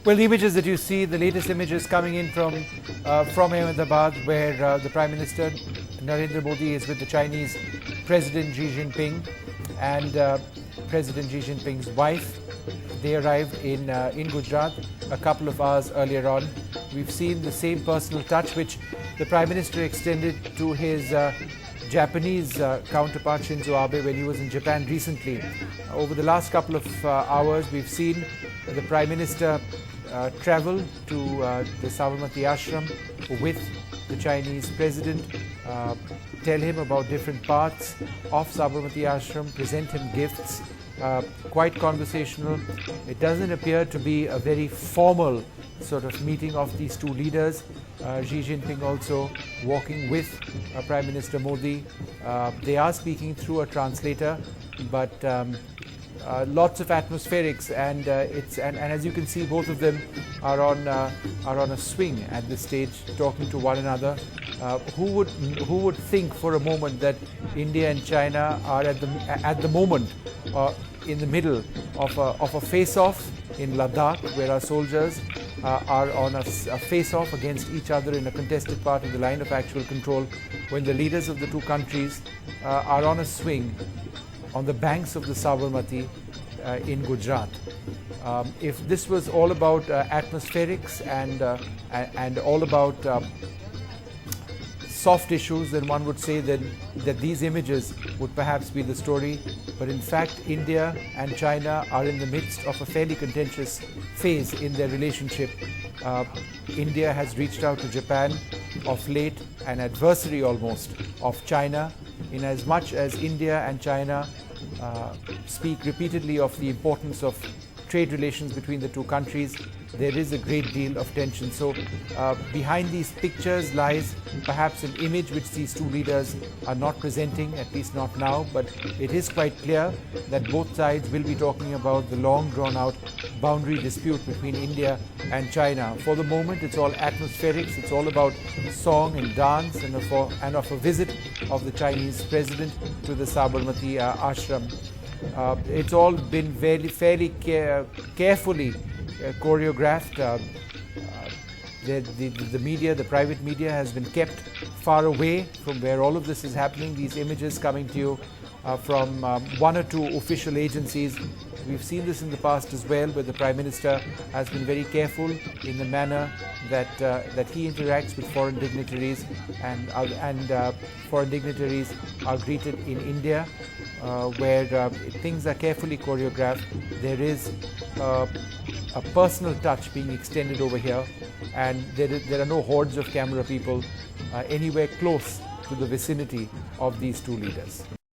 Well, the images that you see, the latest images coming in from Ahmedabad, where the Prime Minister Narendra Modi is with the Chinese President Xi Jinping and President Xi Jinping's wife. They arrived in Gujarat a couple of hours earlier on. We've seen the same personal touch which the Prime Minister extended to his Japanese counterpart Shinzo Abe when he was in Japan recently. Over the last couple of hours, we've seen the Prime Minister travel to the Sabarmati Ashram with the Chinese President, tell him about different parts of Sabarmati Ashram, present him gifts, quite conversational. It doesn't appear to be a very formal sort of meeting of these two leaders. Xi Jinping also walking with Prime Minister Modi. They are speaking through a translator, but lots of atmospherics, and as you can see, both of them are on a swing at this stage, talking to one another. Who would think for a moment that India and China are at the moment in the middle of a face-off in Ladakh, where our soldiers are on a face-off against each other in a contested part of the line of actual control, when the leaders of the two countries are on a swing on the banks of the Sabarmati in Gujarat. If this was all about atmospherics and all about soft issues, then one would say that these images would perhaps be the story. But in fact, India and China are in the midst of a fairly contentious phase in their relationship. India has reached out to Japan of late, an adversary almost of China, in as much as India and China speak repeatedly of the importance of trade relations between the two countries. There is a great deal of tension. So behind these pictures lies perhaps an image which these two leaders are not presenting, at least not now, but it is quite clear that both sides will be talking about the long drawn out boundary dispute between India and China. For the moment, it's all atmospherics, it's all about song and dance and of a visit of the Chinese president to the Sabarmati Ashram. It's all been fairly carefully choreographed. The media, the private media, has been kept far away from where all of this is happening. These images coming to you from one or two official agencies. We've seen this in the past as well, where the Prime Minister has been very careful in the manner that he interacts with foreign dignitaries, and foreign dignitaries are greeted in India, where things are carefully choreographed. There is a personal touch being extended over here, and there are no hordes of camera people anywhere close to the vicinity of these two leaders.